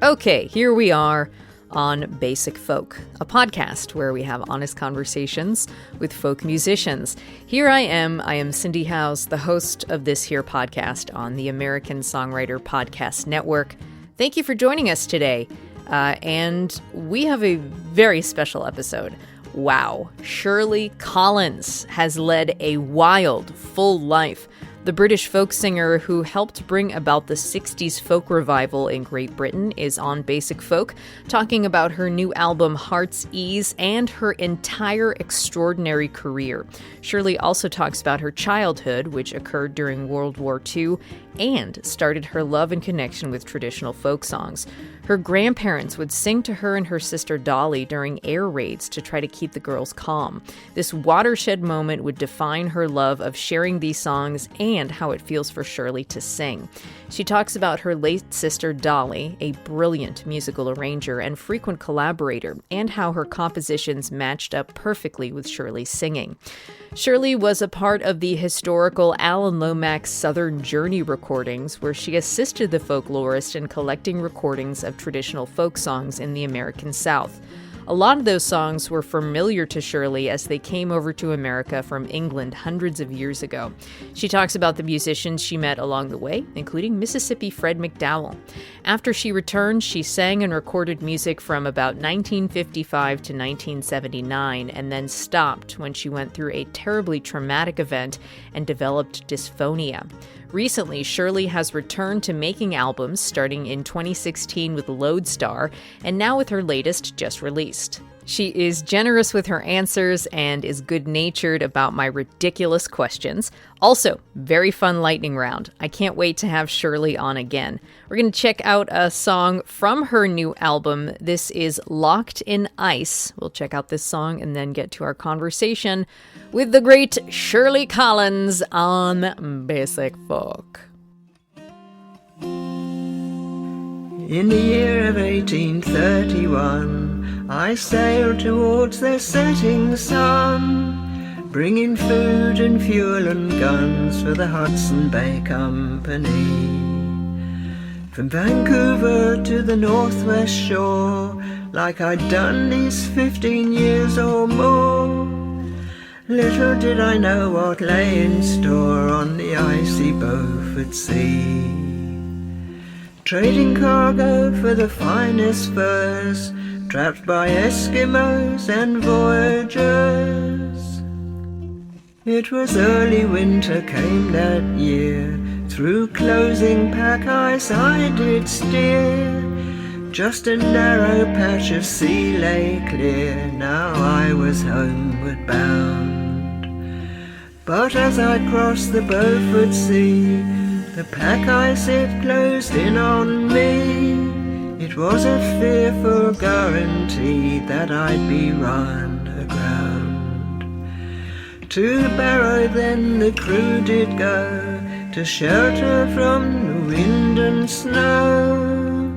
Okay, here we are on Basic Folk, a podcast where we have honest conversations with folk musicians. Here I am Cindy Howes, the host of this here podcast on the American Songwriter Podcast Network. Thank you for joining us today, and we have a very special episode. Wow, Shirley Collins has led a wild, full life. The British folk singer who helped bring about the 60s folk revival in Great Britain is on Basic Folk, talking about her new album Heart's Ease and her entire extraordinary career. Shirley also talks about her childhood, which occurred during World War II, and started her love and connection with traditional folk songs. Her grandparents would sing to her and her sister Dolly during air raids to try to keep the girls calm. This watershed moment would define her love of sharing these songs and how it feels for Shirley to sing. She talks about her late sister Dolly, a brilliant musical arranger and frequent collaborator, and how her compositions matched up perfectly with Shirley's singing. Shirley was a part of the historical Alan Lomax Southern Journey recordings, where she assisted the folklorist in collecting recordings of traditional folk songs in the American South. A lot of those songs were familiar to Shirley as they came over to America from England hundreds of years ago. She talks about the musicians she met along the way, including Mississippi Fred McDowell. After she returned, she sang and recorded music from about 1955 to 1979, and then stopped when she went through a terribly traumatic event and developed dysphonia. Recently, Shirley has returned to making albums, starting in 2016 with Lodestar, and now with her latest just released. She is generous with her answers and is good-natured about my ridiculous questions. Also, very fun lightning round. I can't wait to have Shirley on again. We're going to check out a song from her new album. This is Locked in Ice. We'll check out this song and then get to our conversation with the great Shirley Collins on Basic Folk. In the year of 1831, I sailed towards the setting sun, bringing food and fuel and guns for the Hudson Bay Company. From Vancouver to the northwest shore, like I'd done these 15 years or more. Little did I know what lay in store on the icy Beaufort Sea. Trading cargo for the finest furs, trapped by Eskimos and voyagers. It was early winter came that year, through closing pack ice I did steer. Just a narrow patch of sea lay clear, now I was homeward bound. But as I crossed the Beaufort Sea, the pack ice it closed in on me. It was a fearful guarantee that I'd be run aground. To Barrow then the crew did go, to shelter from the wind and snow.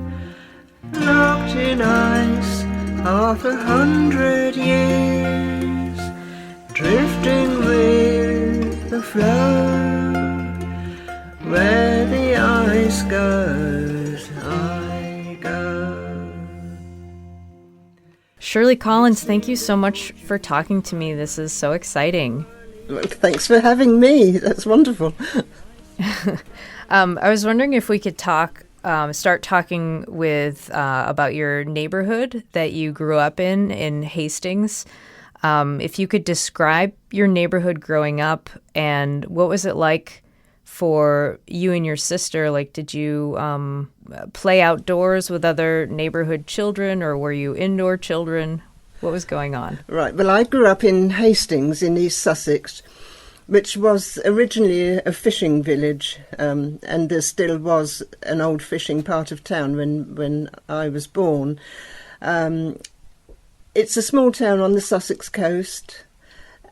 Locked in ice 500 years, drifting with the flow. Where the ice goes, I go. Shirley Collins, thank you so much for talking to me. This is so exciting. Well, thanks for having me. That's wonderful. I was wondering if we could start talking with about your neighborhood that you grew up in Hastings. If you could describe your neighborhood growing up, and what was it like for you and your sister? Like, did you play outdoors with other neighborhood children, or were you indoor children? What was going on? Right, well, I grew up in Hastings in East Sussex, which was originally a fishing village, and there still was an old fishing part of town when I was born. It's a small town on the Sussex coast,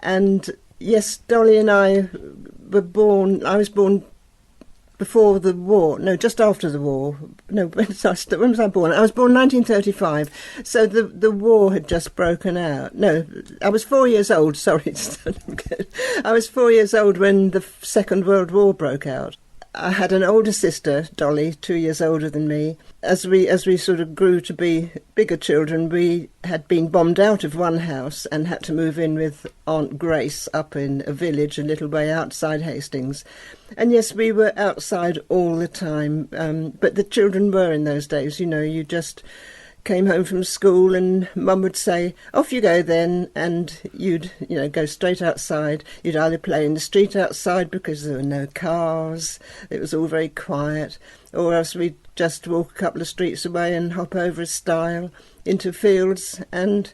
and yes, Dolly and I I was born before the war, no, just after the war. No, when was I born? I was born 1935, so the war had just broken out. No, I was 4 years old, sorry. I was 4 years old when the Second World War broke out. I had an older sister, Dolly, 2 years older than me. As we sort of grew to be bigger children, we had been bombed out of one house and had to move in with Aunt Grace up in a village a little way outside Hastings. And yes, we were outside all the time, but the children were in those days. You know, you just came home from school and Mum would say, off you go then, and you'd, you know, go straight outside. You'd either play in the street outside because there were no cars, it was all very quiet, or else we'd just walk a couple of streets away and hop over a stile into fields and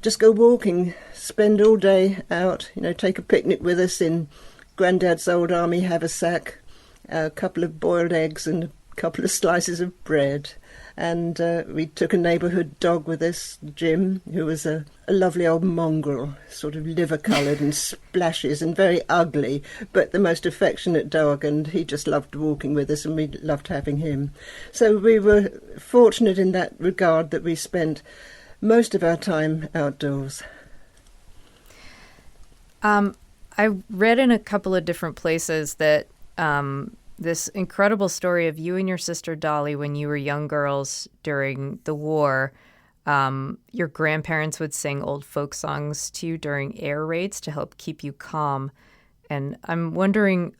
just go walking, spend all day out, you know, take a picnic with us in Grandad's old army haversack, a couple of boiled eggs and a couple of slices of bread. And we took a neighbourhood dog with us, Jim, who was a lovely old mongrel, sort of liver-coloured and splashes and very ugly, but the most affectionate dog, and he just loved walking with us and we loved having him. So we were fortunate in that regard that we spent most of our time outdoors. I read in a couple of different places that this incredible story of you and your sister Dolly when you were young girls during the war. Your grandparents would sing old folk songs to you during air raids to help keep you calm. And I'm wondering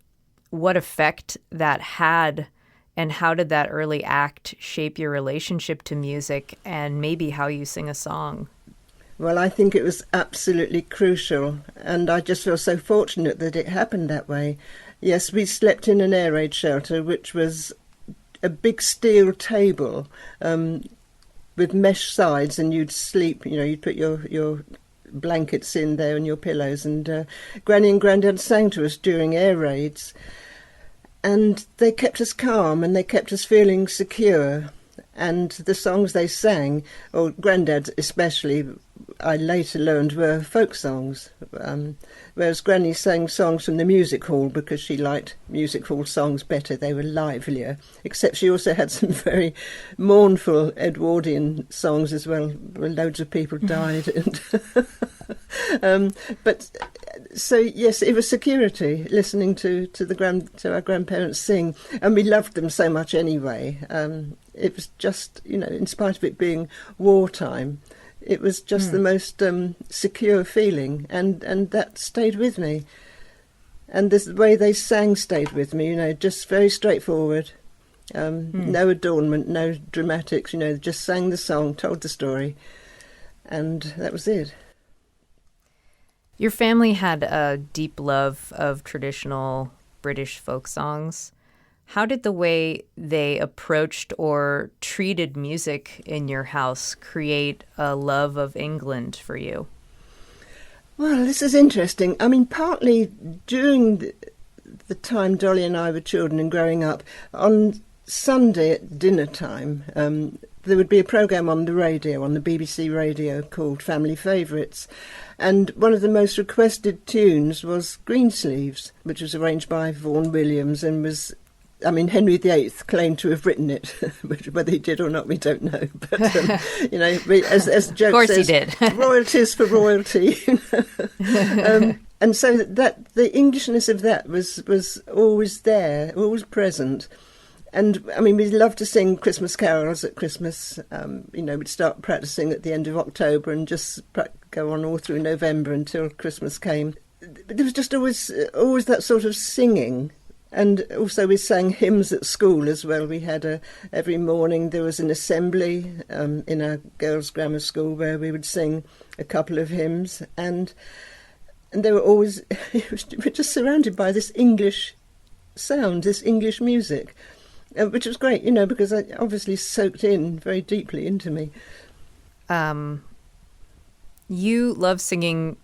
what effect that had and how did that early act shape your relationship to music and maybe how you sing a song? Well, I think it was absolutely crucial, and I just feel so fortunate that it happened that way. Yes, we slept in an air raid shelter, which was a big steel table with mesh sides, and you'd sleep, you know, you'd put your blankets in there and your pillows, and Granny and Grandad sang to us during air raids, and they kept us calm and they kept us feeling secure. And the songs they sang, or Grandad especially, I later learned were folk songs, whereas Granny sang songs from the music hall because she liked music hall songs better. They were livelier, except she also had some very mournful Edwardian songs as well, where loads of people died. But so yes, it was security, listening to our grandparents sing, and we loved them so much anyway. It was just, you know, in spite of it being wartime, it was just the most secure feeling, and that stayed with me. And the way they sang stayed with me, you know, just very straightforward, no adornment, no dramatics, you know, just sang the song, told the story, and that was it. Your family had a deep love of traditional British folk songs. How did the way they approached or treated music in your house create a love of England for you? Well, this is interesting. I mean, partly during the time Dolly and I were children and growing up, on Sunday at dinner time, there would be a programme on the radio, on the BBC radio, called Family Favourites. And one of the most requested tunes was Greensleeves, which was arranged by Vaughan Williams and was... I mean, Henry VIII claimed to have written it, which, whether he did or not, we don't know. But, you know, as Joke of course says, he did. Royalties for royalty. And so that the Englishness of that was always there, always present. And, I mean, we loved to sing Christmas carols at Christmas. You know, we'd start practising at the end of October and just go on all through November until Christmas came. There was just always that sort of singing. And also we sang hymns at school as well. We had every morning there was an assembly in our girls' grammar school where we would sing a couple of hymns. And they were always, we were just surrounded by this English sound, this English music, which was great, you know, because it obviously soaked in very deeply into me. You love singing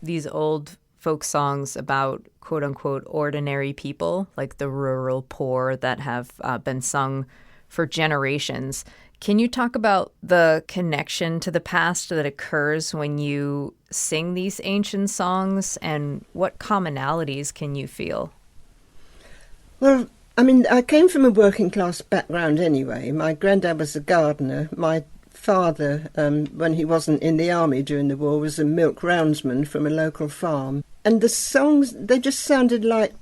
these old folk songs about quote-unquote ordinary people, like the rural poor that have been sung for generations. Can you talk about the connection to the past that occurs when you sing these ancient songs, and what commonalities can you feel? Well, I mean, I came from a working class background anyway. My granddad was a gardener. My father, when he wasn't in the army during the war, was a milk roundsman from a local farm. And the songs, they just sounded like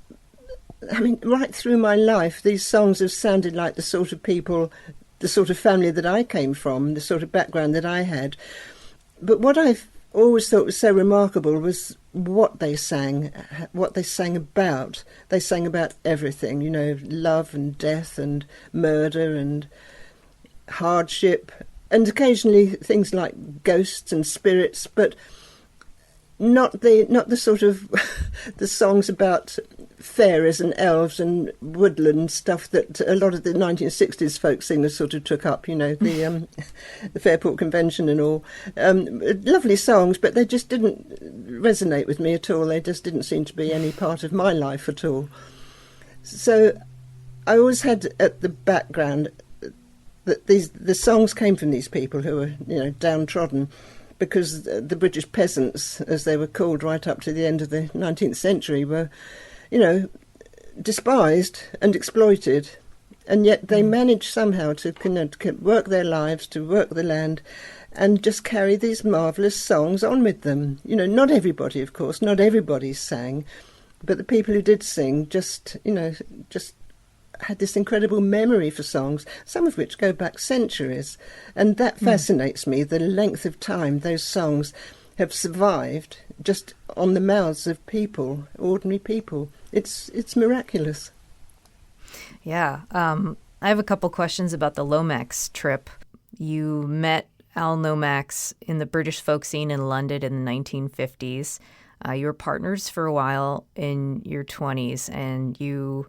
I mean, right through my life, these songs have sounded like the sort of people, the sort of family that I came from, the sort of background that I had. But what I've always thought was so remarkable was what they sang about. They sang about everything, you know, love and death and murder and hardship, and occasionally things like ghosts and spirits, but not the sort of the songs about fairies and elves and woodland stuff that a lot of the 1960s folk singers sort of took up, you know, the Fairport Convention and all. Lovely songs, but they just didn't resonate with me at all. They just didn't seem to be any part of my life at all. So I always had at the background that the songs came from these people who were, you know, downtrodden, because the British peasants, as they were called right up to the end of the 19th century, were, you know, despised and exploited. And yet they managed somehow to work their lives, to work the land, and just carry these marvellous songs on with them. You know, not everybody, of course, not everybody sang, but the people who did sing just had this incredible memory for songs, some of which go back centuries. And that fascinates me, the length of time those songs have survived just on the mouths of people, ordinary people. It's miraculous. Yeah. I have a couple questions about the Lomax trip. You met Alan Lomax in the British folk scene in London in the 1950s. You were partners for a while in your 20s, and you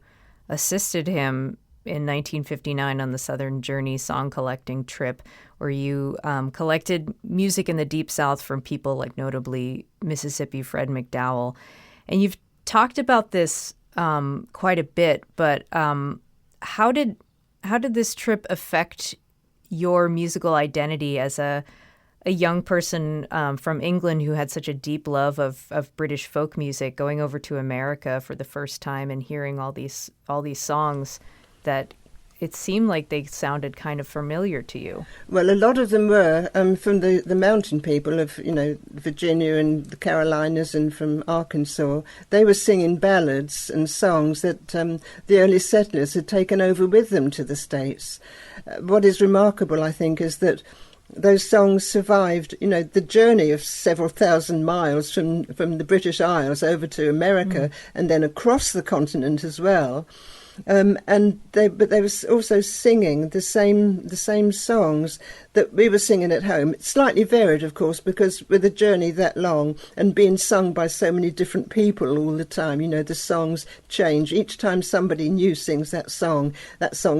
assisted him in 1959 on the Southern Journey song collecting trip, where you collected music in the Deep South from people like notably Mississippi Fred McDowell. And you've talked about this quite a bit, but how did this trip affect your musical identity as a young person from England who had such a deep love of British folk music, going over to America for the first time and hearing all these songs that it seemed like they sounded kind of familiar to you? Well, a lot of them were from the mountain people of, you know, Virginia and the Carolinas and from Arkansas. They were singing ballads and songs that the early settlers had taken over with them to the States. What is remarkable, I think, is that those songs survived, you know, the journey of several thousand miles from the British Isles over to America and then across the continent as well. But they were also singing the same songs that we were singing at home. It's slightly varied, of course, because with a journey that long and being sung by so many different people all the time, you know, the songs change. Each time somebody new sings that song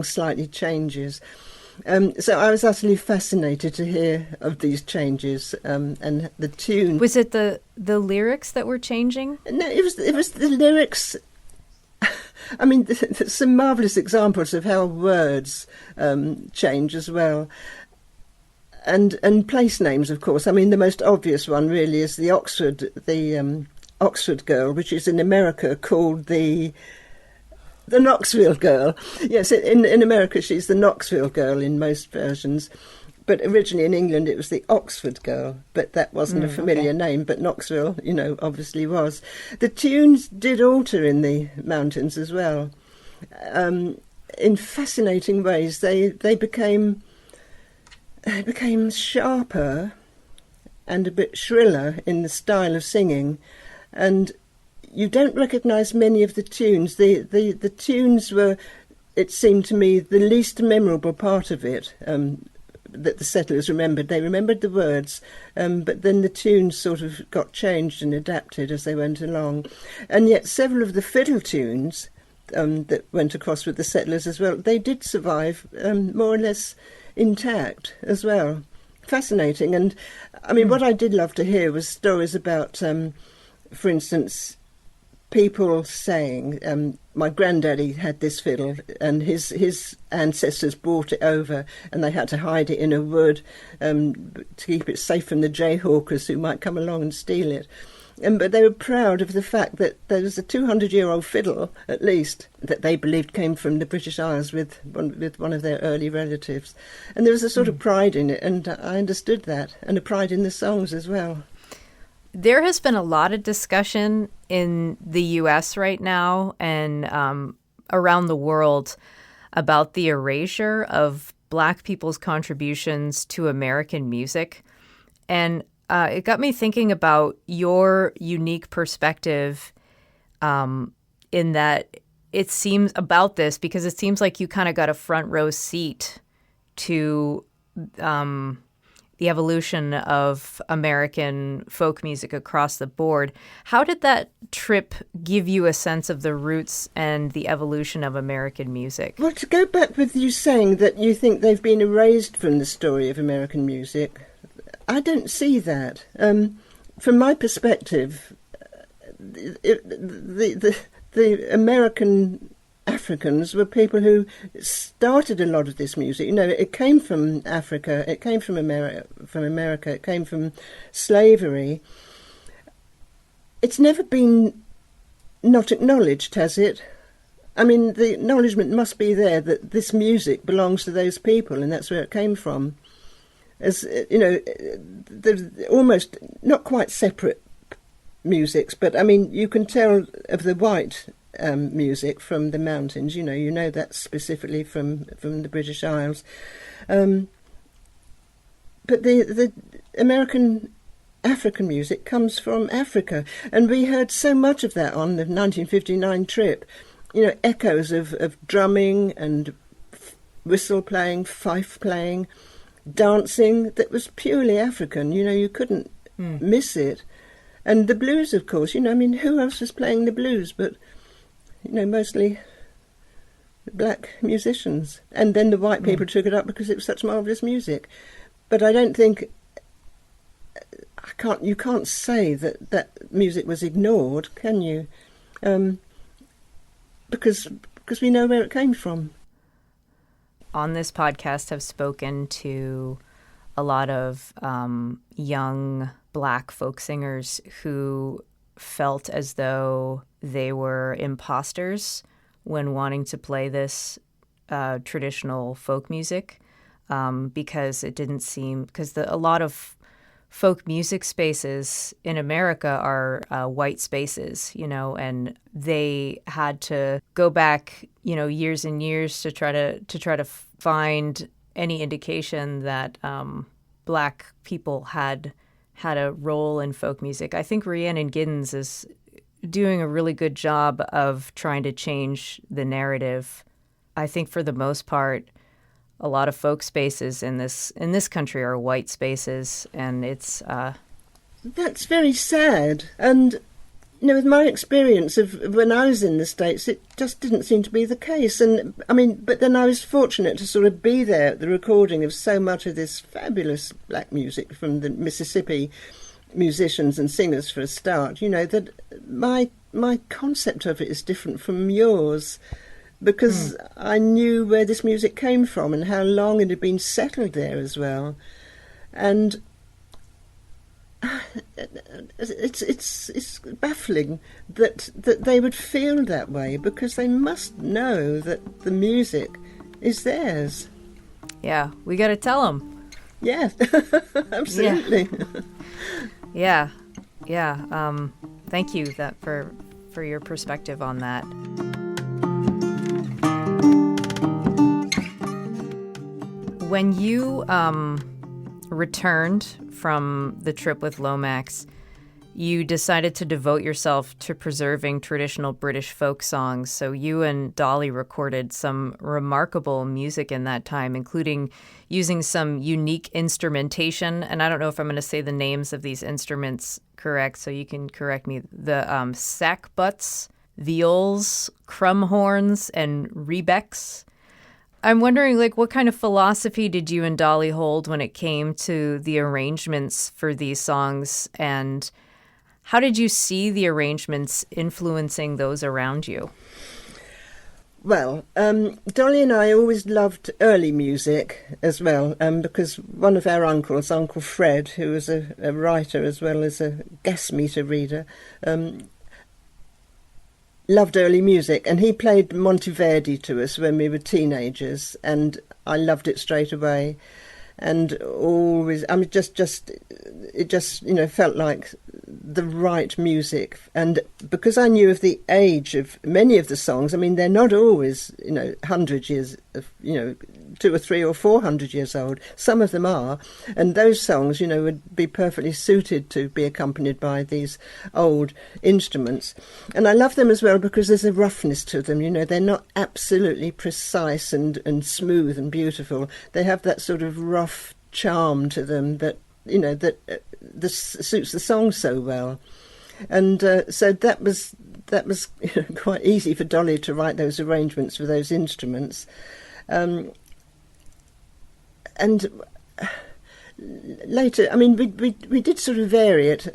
slightly changes. So I was utterly fascinated to hear of these changes and the tune. Was it the lyrics that were changing? No, it was the lyrics. I mean, there's some marvellous examples of how words change as well. And place names, of course. I mean, the most obvious one really is the Oxford girl, which is in America called the Knoxville girl. Yes, in America she's the Knoxville girl in most versions. But originally in England it was the Oxford girl. But that wasn't a familiar name. But Knoxville, you know, obviously was. The tunes did alter in the mountains as well. In fascinating ways. They became sharper and a bit shriller in the style of singing. And you don't recognise many of the tunes. The tunes were, it seemed to me, the least memorable part of it that the settlers remembered. They remembered the words, but then the tunes sort of got changed and adapted as they went along. And yet several of the fiddle tunes that went across with the settlers as well, they did survive more or less intact as well. Fascinating. And, I mean, what I did love to hear was stories about, for instance, people saying, my granddaddy had this fiddle and his ancestors brought it over and they had to hide it in a wood to keep it safe from the jayhawkers who might come along and steal it. But they were proud of the fact that there was a 200-year-old fiddle, at least, that they believed came from the British Isles with one of their early relatives. And there was a sort of pride in it, and I understood that, and a pride in the songs as well. There has been a lot of discussion in the U.S. right now and around the world about the erasure of Black people's contributions to American music. And it got me thinking about your unique perspective in that it seems about this, because it seems like you kind of got a front row seat to the evolution of American folk music across the board. How did that trip give you a sense of the roots and the evolution of American music? Well, to go back with you saying that you think they've been erased from the story of American music, I don't see that. From my perspective, the American Africans were people who started a lot of this music. You know, it came from Africa, it came from America, it came from slavery. It's never been not acknowledged, has it? I mean, the acknowledgement must be there that this music belongs to those people, and that's where it came from. As you know, there's almost not quite separate musics, but I mean, you can tell of the white music from the mountains. You know that specifically from the British Isles. But the American African music comes from Africa, and we heard so much of that on the 1959 trip. You know, echoes of drumming and whistle playing, fife playing, dancing that was purely African. You know, you couldn't miss it. And the blues, of course. You know, I mean, who else was playing the blues but, you know, mostly black musicians. And then the white people took it up because it was such marvellous music. But I don't think... you can't say that music was ignored, can you? Because we know where it came from. On this podcast, I've spoken to a lot of young Black folk singers who felt as though they were imposters when wanting to play this traditional folk music, because it didn't seem... Because a lot of folk music spaces in America are white spaces, you know, and they had to go back, you know, years and years to try to find any indication that Black people had a role in folk music. I think Rhiannon Giddens is doing a really good job of trying to change the narrative. I think for the most part, a lot of folk spaces in this country are white spaces, and it's that's very sad. And you know, with my experience of when I was in the States, it just didn't seem to be the case. And I mean, but then I was fortunate to sort of be there at the recording of so much of this fabulous black music from the Mississippi musicians and singers for a start. You know, that my concept of it is different from yours, because I knew where this music came from and how long it had been settled there as well. And it's baffling that they would feel that way, because they must know that the music is theirs. Yeah, we got to tell them. Yeah, absolutely. Yeah. Thank you for your perspective on that. When you returned from the trip with Lomax, you decided to devote yourself to preserving traditional British folk songs. So you and Dolly recorded some remarkable music in that time, including using some unique instrumentation. And I don't know if I'm going to say the names of these instruments correct, so you can correct me. The sackbuts, viols, crumhorns, and rebecks. I'm wondering, like, what kind of philosophy did you and Dolly hold when it came to the arrangements for these songs, and how did you see the arrangements influencing those around you? Well, Dolly and I always loved early music as well, because one of our uncles, Uncle Fred, who was a writer as well as a gas meter reader, loved early music, and he played Monteverdi to us when we were teenagers, and I loved it straight away. and always, I mean, it just, felt like the right music. And because I knew of the age of many of the songs, I mean, they're not always, 100 years, 200 or 300 or 400 years old. Some of them are. And those songs, would be perfectly suited to be accompanied by these old instruments. And I love them as well because there's a roughness to them, they're not absolutely precise and smooth and beautiful. They have that sort of rough charm to them that this suits the song so well. And so that was quite easy for Dolly to write those arrangements for those instruments. And later, I mean, we did sort of vary it.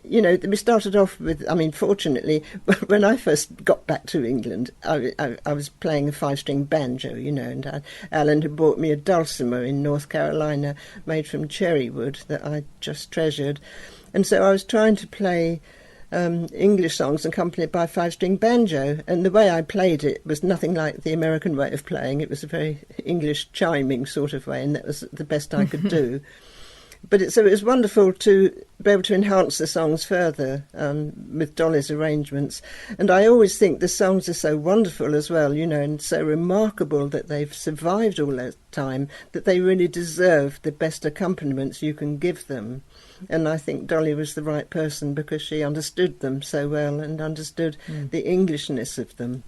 We started off with, I mean, fortunately, when I first got back to England, I was playing a 5-string banjo, and Alan had bought me a dulcimer in North Carolina made from cherry wood that I just treasured. And so I was trying to play English songs accompanied by a 5-string banjo, and the way I played it was nothing like the American way of playing. It was a very English chiming sort of way, and that was the best I could do. But so it was wonderful to be able to enhance the songs further with Dolly's arrangements. And I always think the songs are so wonderful as well, and so remarkable that they've survived all that time, that they really deserve the best accompaniments you can give them. And I think Dolly was the right person because she understood them so well and understood the Englishness of them.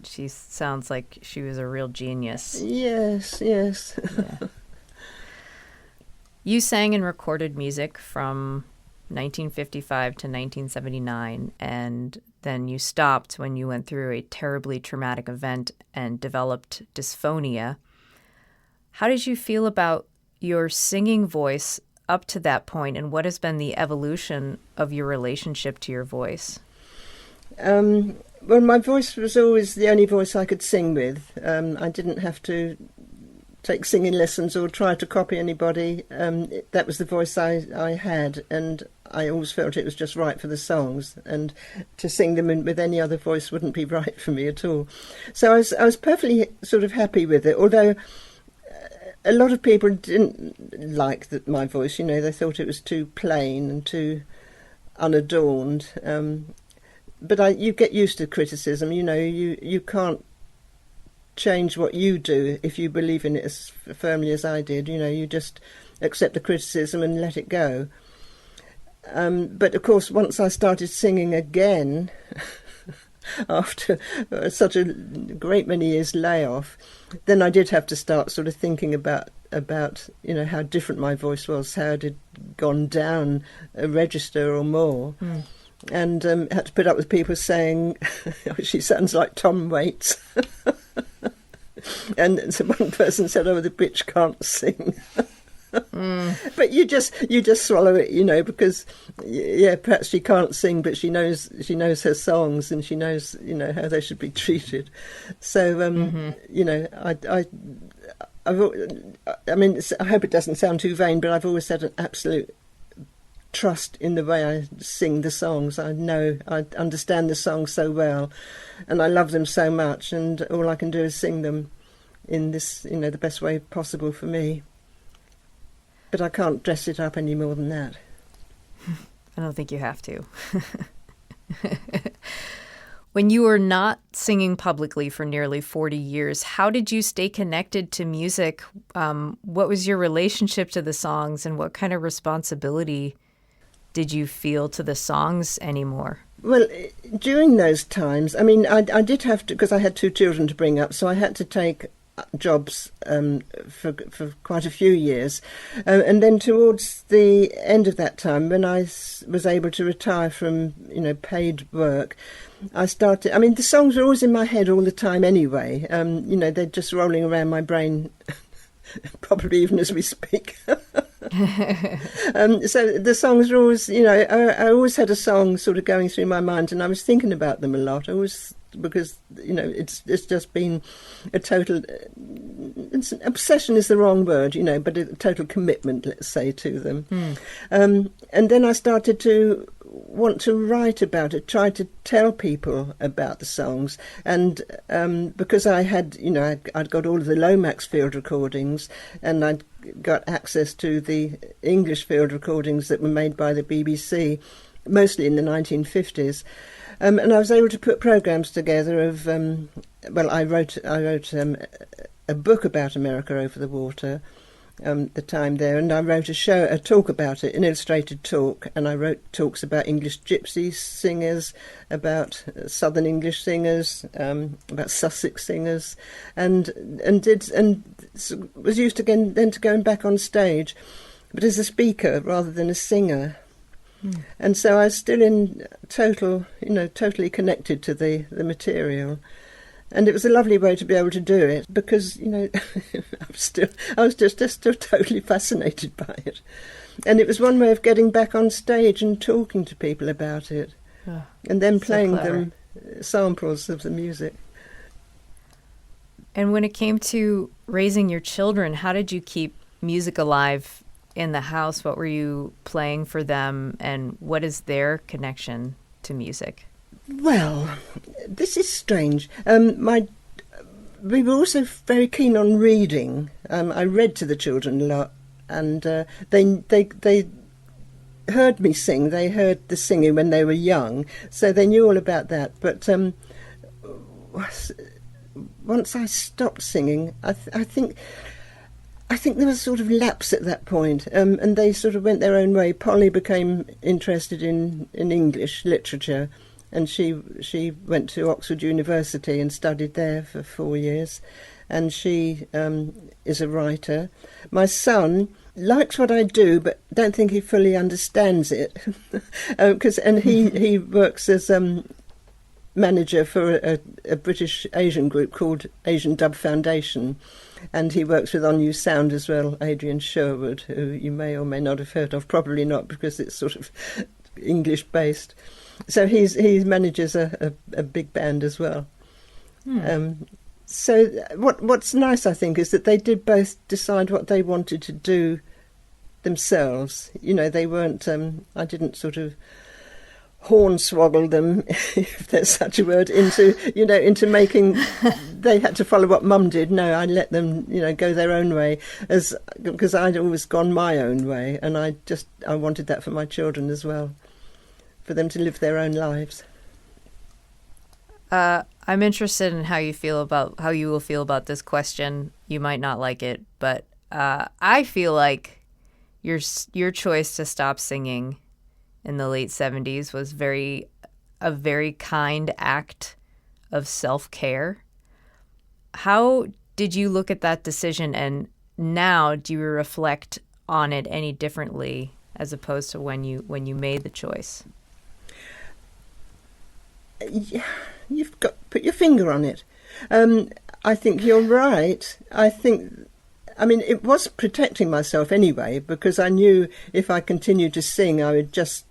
She sounds like she was a real genius. Yes. Yeah. You sang and recorded music from 1955 to 1979, and then you stopped when you went through a terribly traumatic event and developed dysphonia. How did you feel about your singing voice up to that point, and what has been the evolution of your relationship to your voice? Well, my voice was always the only voice I could sing with. I didn't have to take singing lessons or try to copy anybody. That was the voice I had, and I always felt it was just right for the songs, and to sing them with any other voice wouldn't be right for me at all. So I was perfectly sort of happy with it, although a lot of people didn't like my voice, they thought it was too plain and too unadorned. But you get used to criticism, you can't change what you do if you believe in it as firmly as I did. You just accept the criticism and let it go. But of course, once I started singing again, after such a great many years layoff, then I did have to start sort of thinking about how different my voice was, how it had gone down a register or more. And had to put up with people saying, oh, she sounds like Tom Waits. And so one person said, oh, the bitch can't sing. But you just swallow it, because perhaps she can't sing, but she knows her songs, and she knows how they should be treated. So I mean, I hope it doesn't sound too vain, but I've always had an absolute trust in the way I sing the songs. I understand the songs so well, and I love them so much, and all I can do is sing them in this, the best way possible for me. But I can't dress it up any more than that. I don't think you have to. When you were not singing publicly for nearly 40 years, how did you stay connected to music? What was your relationship to the songs, and what kind of responsibility did you feel to the songs anymore? Well, during those times, I mean, I did have to, because I had 2 children to bring up, so I had to take jobs for quite a few years. And then towards the end of that time, when I was able to retire from, paid work, I started, I mean, the songs were always in my head all the time anyway. They're just rolling around my brain, probably even as we speak. So the songs were always, I always had a song sort of going through my mind, and I was thinking about them a lot. I was, because it's just been a total obsession is the wrong word, but a total commitment, let's say, to them. And then I started to want to write about it, try to tell people about the songs. And because I had, I'd got all of the Lomax field recordings, and I'd got access to the English field recordings that were made by the BBC, mostly in the 1950s. And I was able to put programs together of, I wrote a book about America Over the Water, the time there, and I wrote a talk about it, an illustrated talk, and I wrote talks about English gypsy singers, about Southern English singers, about Sussex singers, and was used again then to going back on stage, but as a speaker rather than a singer. And so I was still in totally connected to the material. And it was a lovely way to be able to do it because, I was just still totally fascinated by it. And it was one way of getting back on stage and talking to people about it. Oh, and then playing them samples of the music. And when it came to raising your children, how did you keep music alive in the house? What were you playing for them, and what is their connection to music? Well, this is strange. We were also very keen on reading. I read to the children a lot, and they heard me sing. They heard the singing when they were young, so they knew all about that. But once I stopped singing, I think there was sort of lapse at that point, and they sort of went their own way. Polly became interested in English literature, and she went to Oxford University and studied there for 4 years, and she is a writer. My son likes what I do, but don't think he fully understands it, and he works as manager for a British Asian group called Asian Dub Foundation. And he works with On New Sound as well, Adrian Sherwood, who you may or may not have heard of, probably not because it's sort of English-based. So he manages a big band as well. So what's nice, I think, is that they did both decide what they wanted to do themselves. They weren't, I didn't sort of hornswoggle them, if there's such a word, into making. They had to follow what Mum did. No, I let them, go their own way, because I'd always gone my own way, and I wanted that for my children as well, for them to live their own lives. I'm interested in how you will feel about this question. You might not like it, but I feel like your choice to stop singing in the late 70s was a very kind act of self-care. How did you look at that decision, and now do you reflect on it any differently as opposed to when you made the choice? Yeah, you've got to put your finger on it. I think you're right. It was protecting myself anyway, because I knew if I continued to sing, I would just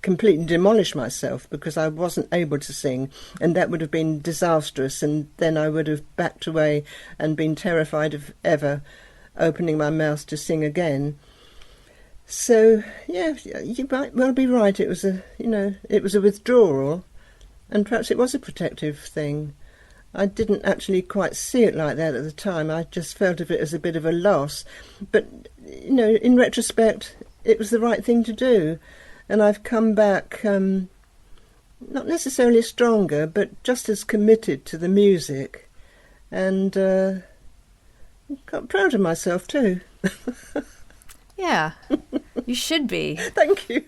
completely demolish myself because I wasn't able to sing, and that would have been disastrous, and then I would have backed away and been terrified of ever opening my mouth to sing again. So, yeah, you might well be right. It was a withdrawal, and perhaps it was a protective thing. I didn't actually quite see it like that at the time. I just felt of it as a bit of a loss. But, in retrospect, it was the right thing to do. And I've come back, not necessarily stronger, but just as committed to the music. And I'm quite proud of myself too. Yeah, you should be. Thank you.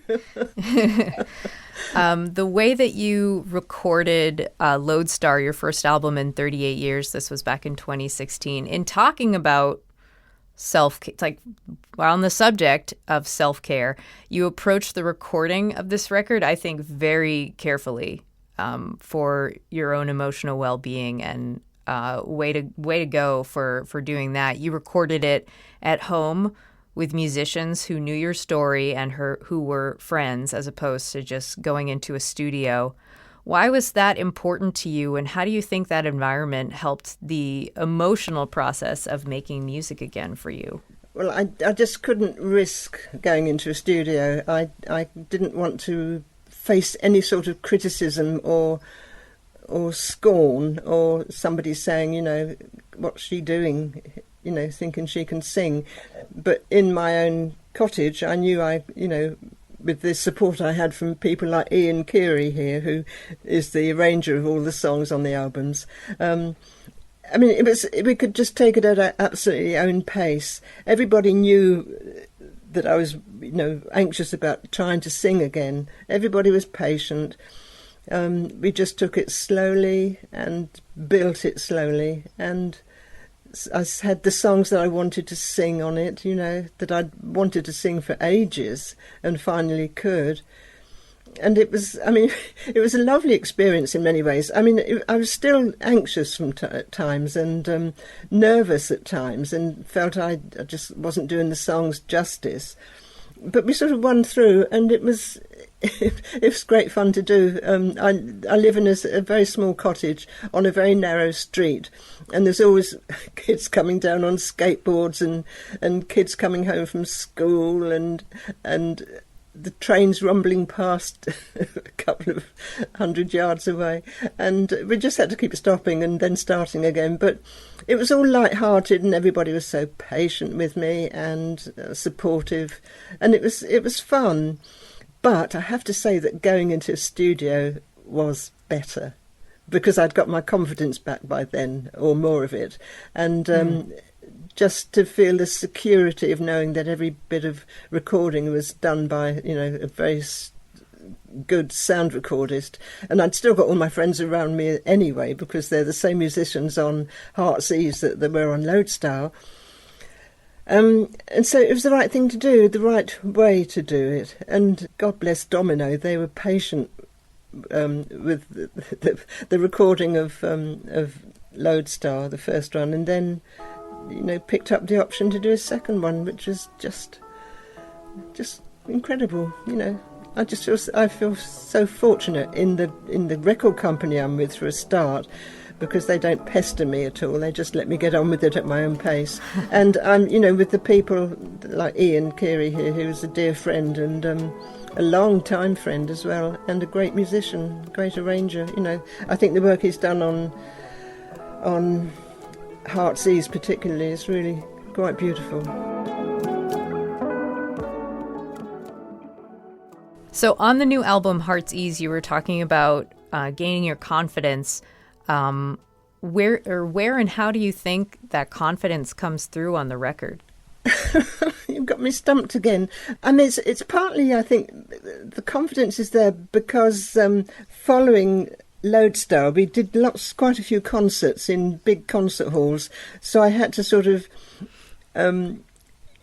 The way that you recorded Lodestar, your first album in 38 years, this was back in 2016, in talking about on the subject of self-care, you approach the recording of this record, I think, very carefully for your own emotional well-being, and way to go for doing that. You recorded it at home with musicians who knew your story and who were friends, as opposed to just going into a studio. Why was that important to you, and how do you think that environment helped the emotional process of making music again for you? Well, I just couldn't risk going into a studio. I didn't want to face any sort of criticism or scorn, or somebody saying, what's she doing, thinking she can sing. But in my own cottage, I knew with the support I had from people like Ian Keary here, who is the arranger of all the songs on the albums. We could just take it at our absolutely own pace. Everybody knew that I was, anxious about trying to sing again. Everybody was patient. We just took it slowly and built it slowly, and I had the songs that I wanted to sing on it, that I'd wanted to sing for ages and finally could. And it was a lovely experience in many ways. I was still anxious from at times and nervous at times, and felt I just wasn't doing the songs justice. But we sort of won through, and it was great fun to do. I live in a very small cottage on a very narrow street, and there's always kids coming down on skateboards and kids coming home from school and the trains rumbling past a couple of 100 yards away, and we just had to keep stopping and then starting again. But it was all light-hearted, and everybody was so patient with me and supportive, and it was fun. But I have to say that going into a studio was better, because I'd got my confidence back by then, or more of it, and just to feel the security of knowing that every bit of recording was done by, a very good sound recordist. And I'd still got all my friends around me anyway, because they're the same musicians on Heartsease that they were on Lodestar. And so it was the right thing to do, the right way to do it. And God bless Domino, they were patient with the recording of Lodestar, the first one, and then picked up the option to do a second one, which was just incredible. I feel so fortunate in the record company I'm with for a start, because they don't pester me at all. They just let me get on with it at my own pace. And I'm, with the people like Ian Keary here, who's a dear friend and a long-time friend as well, and a great musician, great arranger. I think the work he's done on Heartsease particularly is really quite beautiful. So on the new album Heartsease, you were talking about gaining your confidence. Where and how do you think that confidence comes through on the record? You've got me stumped again. It's partly, I think, the confidence is there because following Lodestar, we did quite a few concerts in big concert halls, so I had to sort of,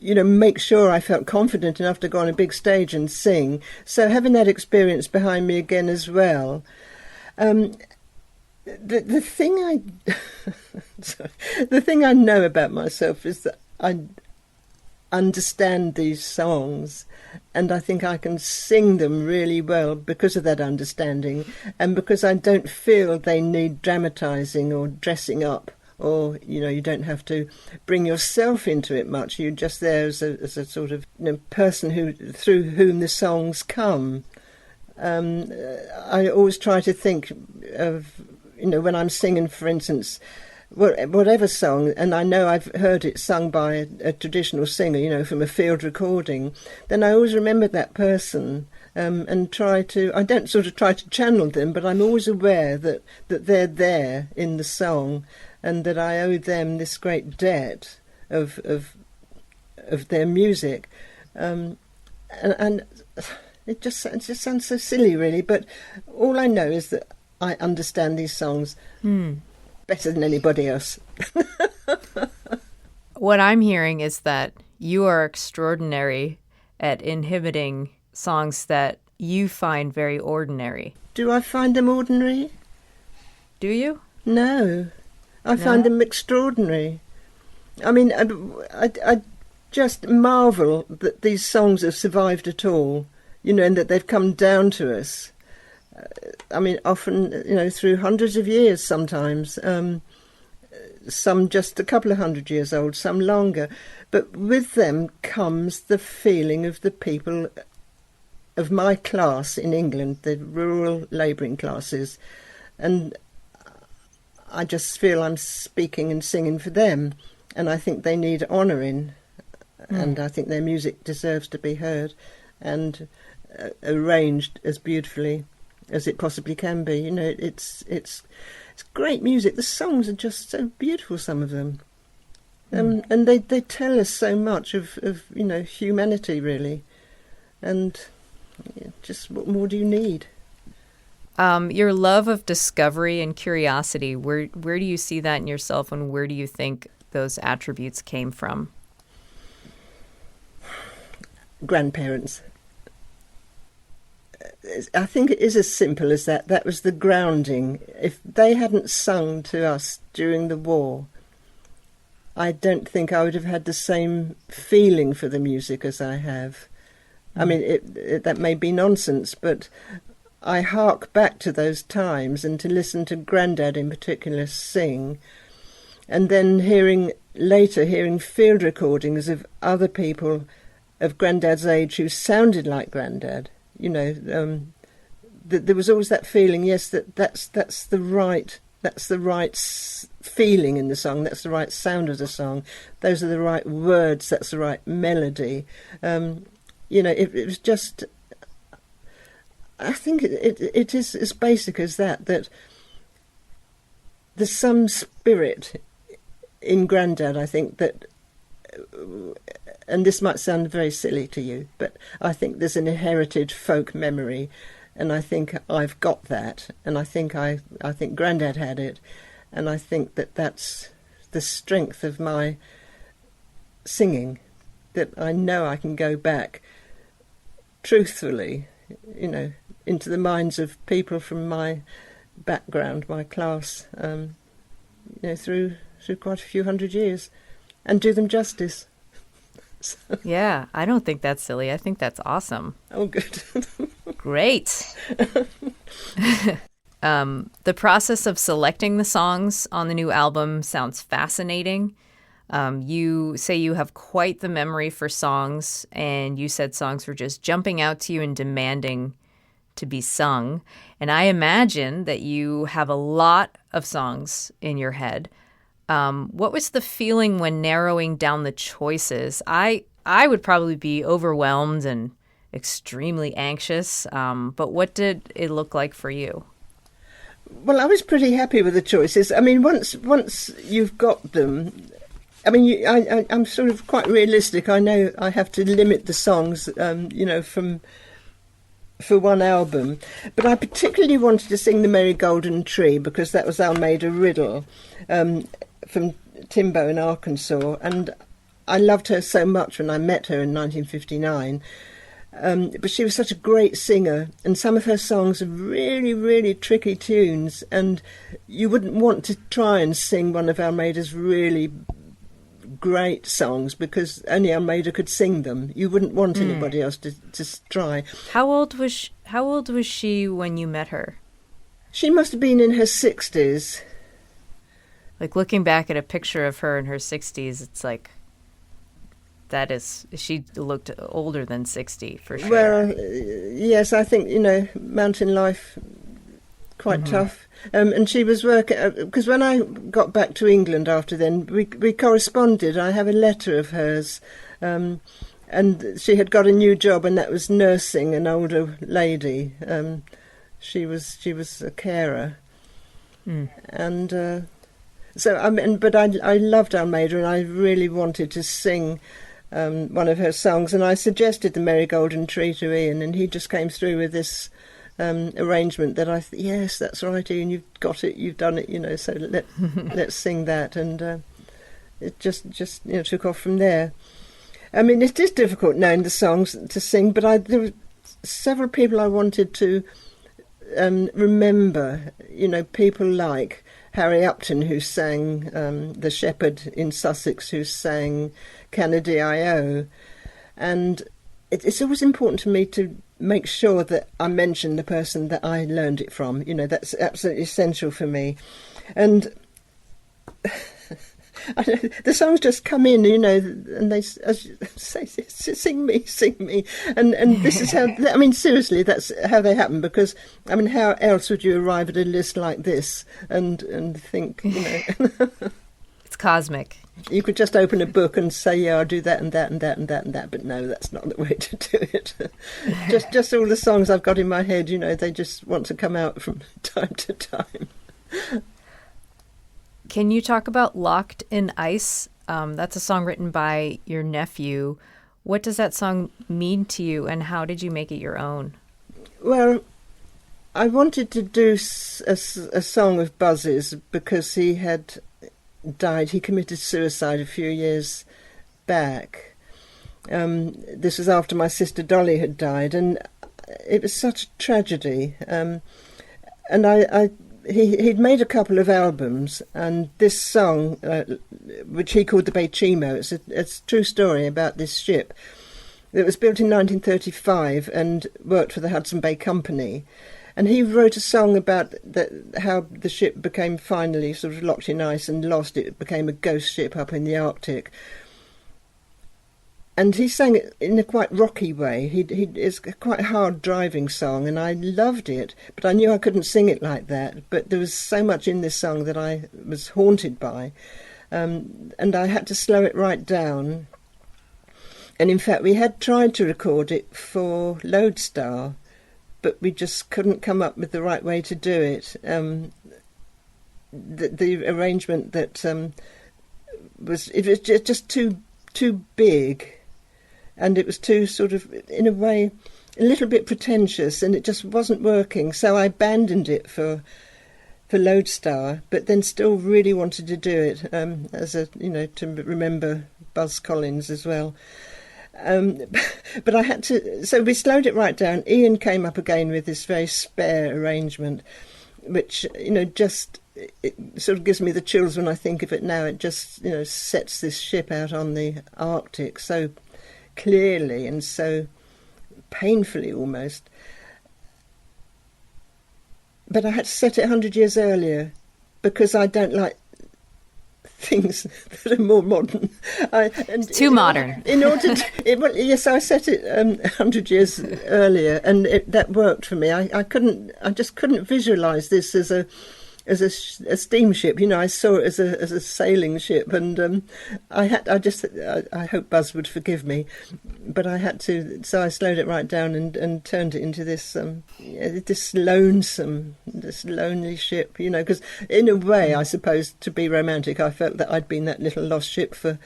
make sure I felt confident enough to go on a big stage and sing. So having that experience behind me again as well. The thing I know about myself is that I understand these songs, and I think I can sing them really well because of that understanding, and because I don't feel they need dramatising or dressing up, or you don't have to bring yourself into it much. You're just there as a sort of person through whom the songs come. I always try to think of when I'm singing, for instance, whatever song, and I know I've heard it sung by a traditional singer, from a field recording, then I always remember that person and I don't sort of try to channel them, but I'm always aware that they're there in the song, and that I owe them this great debt of their music. And it just sounds so silly, really, but all I know is that I understand these songs better than anybody else. What I'm hearing is that you are extraordinary at inhibiting songs that you find very ordinary. Do I find them ordinary? Do you? No. I find them extraordinary. I just marvel that these songs have survived at all, and that they've come down to us. Often, through hundreds of years sometimes. some just a couple of 100 years old, some longer. But with them comes the feeling of the people of my class in England, the rural labouring classes. And I just feel I'm speaking and singing for them. And I think they need honouring. And I think their music deserves to be heard and arranged as beautifully as it possibly can be. You know, it's great music. The songs are just so beautiful, some of them. And they tell us so much of you know, humanity, really. And just what more do you need? Your love of discovery and curiosity, where do you see that in yourself, and where do you think those attributes came from? Grandparents. I think it is as simple as that. That was the grounding. If they hadn't sung to us during the war, I don't think I would have had the same feeling for the music as I have. I mean, that may be nonsense, but I hark back to those times, and to listen to Grandad in particular sing, and then hearing field recordings of other people of Grandad's age who sounded like Grandad. You know, there was always that feeling, yes, that's the right feeling in the song, that's the right sound of the song, those are the right words, that's the right melody. You know, it was just, I think it is as basic as that there's some spirit in Grandad, I think, that, and this might sound very silly to you, but I think there's an inherited folk memory, and I think I've got that, and I think Grandad had it, and I think that's the strength of my singing, that I know I can go back truthfully, you know, into the minds of people from my background, my class, you know, through quite a few 100 years, and do them justice. Yeah, I don't think that's silly. I think that's awesome. Oh, good. Great. The process of selecting the songs on the new album sounds fascinating. You say you have quite the memory for songs, and you said songs were just jumping out to you and demanding to be sung. And I imagine that you have a lot of songs in your head. What was the feeling when narrowing down the choices? I would probably be overwhelmed and extremely anxious, but what did it look like for you? Well, I was pretty happy with the choices. I mean, once you've got them, I mean, I'm sort of quite realistic. I know I have to limit the songs, you know, for one album. But I particularly wanted to sing The Merry Golden Tree because that was Almeida Riddle from Timbo in Arkansas. And I loved her so much when I met her in 1959. But she was such a great singer, and some of her songs are really, really tricky tunes, and you wouldn't want to try and sing one of Almeida's really great songs because only Almeida could sing them. You wouldn't want anybody else to try. How old was she when you met her? She must have been in her 60s. Like, looking back at a picture of her in her 60s, it's like, she looked older than 60 for sure. Well, yes, I think, you know, mountain life, quite tough. And she was working, because when I got back to England after then, we corresponded. I have a letter of hers, and she had got a new job, and that was nursing an older lady. She was a carer. And so, I mean, but I loved Almeida, and I really wanted to sing one of her songs, and I suggested The Merry Golden Tree to Ian, and he just came through with this arrangement that yes, that's right, Ian, you've got it, you've done it, you know, so let's sing that, and it just you know, took off from there. I mean, it is difficult knowing the songs to sing, but there were several people I wanted to remember, you know, people like Harry Upton, who sang The Shepherd in Sussex, who sang Canada-I-O. And it's always important to me to make sure that I mention the person that I learned it from. You know, that's absolutely essential for me. And the songs just come in, and they say, sing me. And this is how, I mean, seriously, that's how they happen, because, I mean, how else would you arrive at a list like this and think, It's cosmic. You could just open a book and say, yeah, I'll do that and that and that and that and that, but no, that's not the way to do it. just all the songs I've got in my head, they just want to come out from time to time. Can you talk about Locked in Ice? That's a song written by your nephew. What does that song mean to you, and how did you make it your own? Well, I wanted to do a song of Buzz's because he had died. He committed suicide a few years back. This was after my sister Dolly had died, and it was such a tragedy. And he'd made a couple of albums, and this song, which he called the Bechimo, it's a true story about this ship that was built in 1935 and worked for the Hudson Bay Company. And he wrote a song about how the ship became finally sort of locked in ice and lost. It became a ghost ship up in the Arctic. And he sang it in a quite rocky way. It's a quite hard driving song, and I loved it, but I knew I couldn't sing it like that. But there was so much in this song that I was haunted by, and I had to slow it right down. And in fact, we had tried to record it for Lodestar, but we just couldn't come up with the right way to do it. The arrangement that was just too big. And it was too sort of, in a way, a little bit pretentious, and it just wasn't working. So I abandoned it for Lodestar, but then still really wanted to do it as a, to remember Buzz Collins as well. But I had to, so we slowed it right down. Ian came up again with this very spare arrangement, which, just, it sort of gives me the chills when I think of it now. It just, sets this ship out on the Arctic so clearly and so painfully almost. But I had to set it 100 years earlier because I don't like things that are more modern. Too modern. In order to, yes, I set it 100 years earlier, and that worked for me. I just couldn't visualise this as a steamship. I saw it as a sailing ship, and I hope Buzz would forgive me, but I had to. So I slowed it right down and turned it into this this lonely ship. Because in a way, I suppose, to be romantic, I felt that I'd been that little lost ship for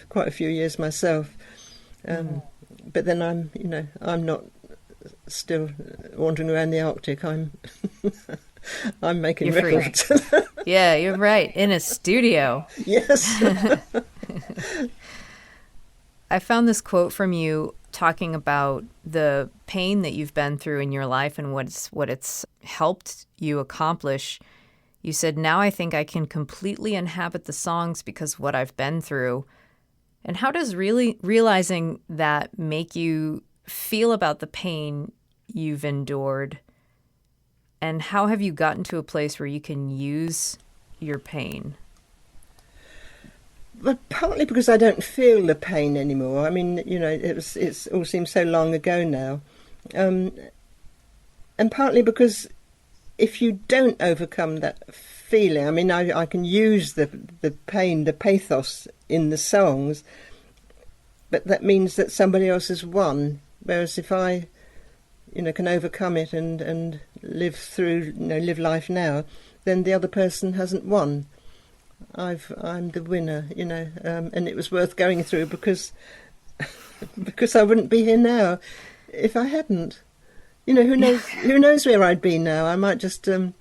quite a few years myself. But then I'm not still wandering around the Arctic. I'm making you're records. Yeah, you're right. In a studio. Yes. I found this quote from you talking about the pain that you've been through in your life and what it's helped you accomplish. You said, "Now I think I can completely inhabit the songs because of what I've been through." And how does really realizing that make you feel about the pain you've endured? And how have you gotten to a place where you can use your pain? Well, partly because I don't feel the pain anymore. I mean, it all seems so long ago now. And partly because if you don't overcome that feeling, I mean, I can use the pain, the pathos in the songs, but that means that somebody else has won. Whereas if I can overcome it and live life now, then the other person hasn't won. I'm the winner, and it was worth going through because I wouldn't be here now if I hadn't. Who knows where I'd be now? I might just sort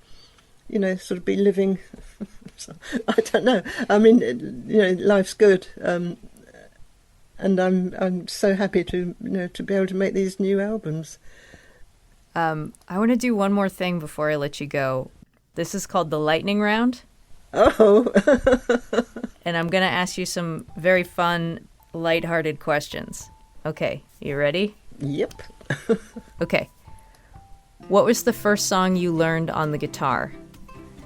of be living. I don't know. I mean, life's good, and I'm so happy to to be able to make these new albums. I want to do one more thing before I let you go. This is called the lightning round. Oh. And I'm going to ask you some very fun, lighthearted questions. Okay, you ready? Yep. Okay. What was the first song you learned on the guitar?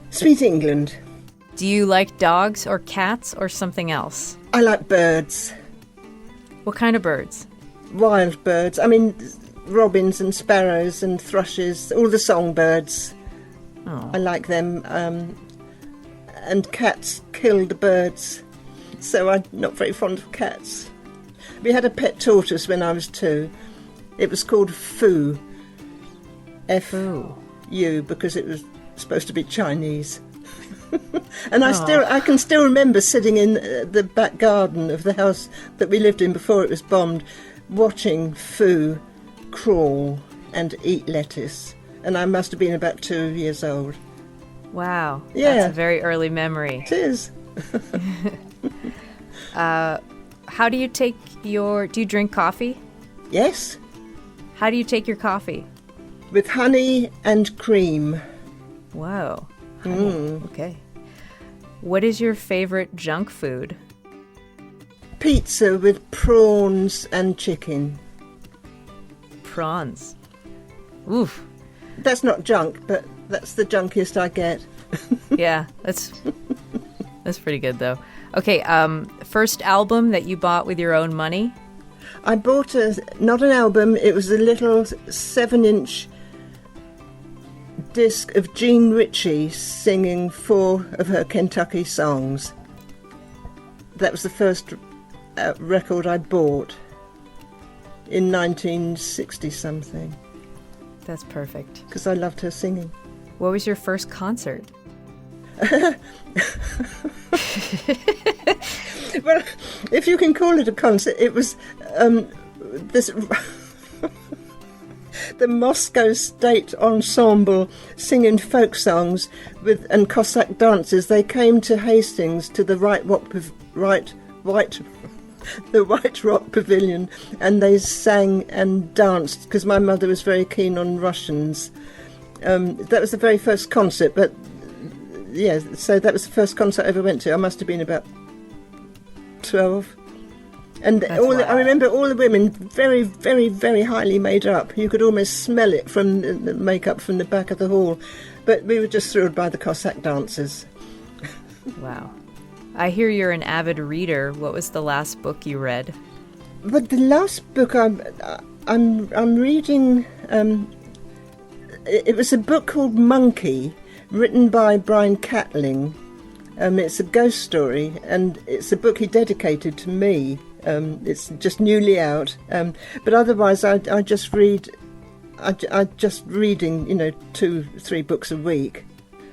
Sweet England. Do you like dogs or cats or something else? I like birds. What kind of birds? Wild birds. I mean, robins and sparrows and thrushes, all the songbirds. Oh. I like them. And cats kill the birds, so I'm not very fond of cats. We had a pet tortoise when I was 2. It was called Fu. F-U, because it was supposed to be Chinese. And I can still remember sitting in the back garden of the house that we lived in before it was bombed, watching Fu crawl and eat lettuce. And I must have been about 2 years old. Wow. Yeah. That's a very early memory. It is. How do you take do you drink coffee? Yes, How do you take your coffee? with honey and cream. Whoa. Honey. Okay. What is your favorite junk food? Pizza with prawns and chicken. Prawns. Oof. That's not junk, but that's the junkiest I get. Yeah, that's pretty good though. Okay, first album that you bought with your own money? I bought not an album, it was a little 7-inch disc of Jean Ritchie singing 4 of her Kentucky songs. That was the first record I bought in 1960-something. That's perfect. Because I loved her singing. What was your first concert? Well, if you can call it a concert, it was this the Moscow State Ensemble singing folk songs and Cossack dances. They came to Hastings to the the White Rock Pavilion, and they sang and danced because my mother was very keen on Russians. That was the very first concert, but yeah, so that was the first concert I ever went to. I must have been about 12. And I remember all the women very, very, very highly made up. You could almost smell it from the makeup from the back of the hall. But we were just thrilled by the Cossack dancers. Wow. I hear you're an avid reader. What was the last book you read? But the last book I'm reading, it was a book called Monkey, written by Brian Catling. It's a ghost story, and it's a book he dedicated to me. It's just newly out, but otherwise I just read. I just reading, 2-3 books a week.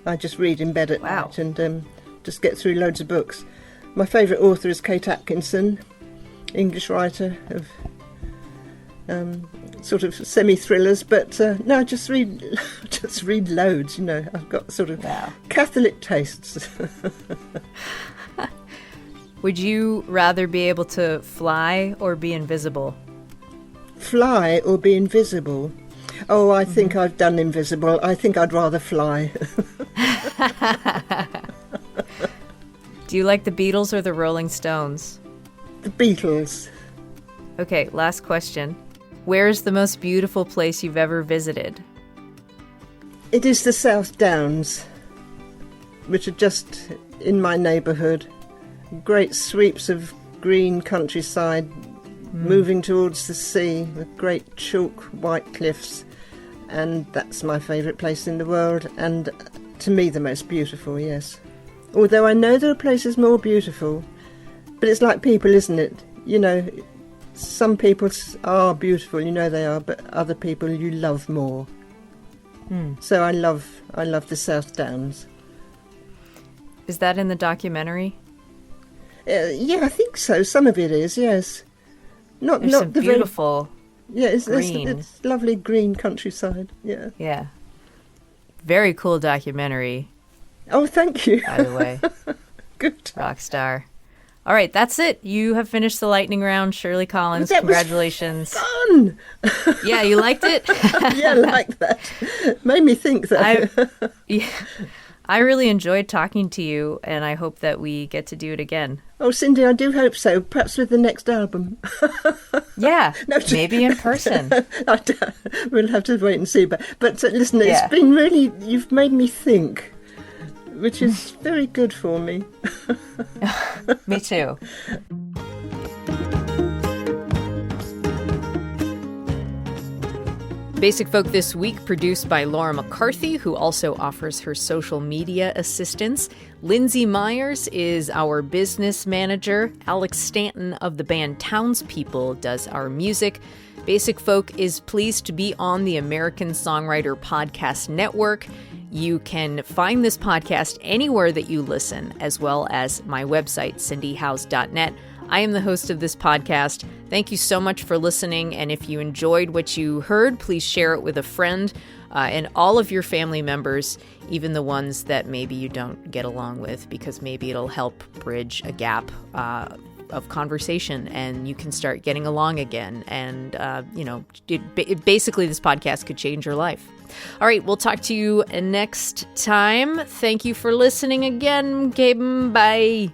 I just read in bed at night and just get through loads of books. My favourite author is Kate Atkinson, English writer of sort of semi-thrillers, but no, I just read loads. I've got sort of Catholic tastes. Would you rather be able to fly or be invisible? Fly or be invisible? Oh, I think I've done invisible. I think I'd rather fly. Do you like the Beatles or the Rolling Stones? The Beatles. Okay, last question. Where is the most beautiful place you've ever visited? It is the South Downs, which are just in my neighbourhood. Great sweeps of green countryside, moving towards the sea, with great chalk white cliffs, and that's my favourite place in the world, and to me the most beautiful, yes. Although I know there are places more beautiful, but it's like people, isn't it? Some people are beautiful, they are, but other people you love more. So I love the South Downs. Is that in the documentary? Yeah, I think so. Some of it is, yes. Not some the beautiful it's green. It's lovely green countryside. Yeah. Yeah. Very cool documentary. Oh, thank you. By the way. Good. Rock star. All right, that's it. You have finished the lightning round, Shirley Collins. Congratulations. Fun. Yeah, you liked it? Yeah, I like that. Made me think that. I really enjoyed talking to you, and I hope that we get to do it again. Oh, Cindy, I do hope so. Perhaps with the next album. Yeah, maybe in person. We'll have to wait and see. But listen, it's been really, you've made me think. which is very good for me. Me too. Basic Folk this week produced by Laura McCarthy, who also offers her social media assistance. Lindsay Myers is our business manager. Alex Stanton of the band Townspeople does our music. Basic Folk is pleased to be on the American Songwriter Podcast Network. You can find this podcast anywhere that you listen, as well as my website, cindyhouse.net. I am the host of this podcast. Thank you so much for listening, and if you enjoyed what you heard, please share it with a friend and all of your family members, even the ones that maybe you don't get along with, because maybe it'll help bridge a gap of conversation, and you can start getting along again. And, basically this podcast could change your life. All right, we'll talk to you next time. Thank you for listening again. Okay, bye.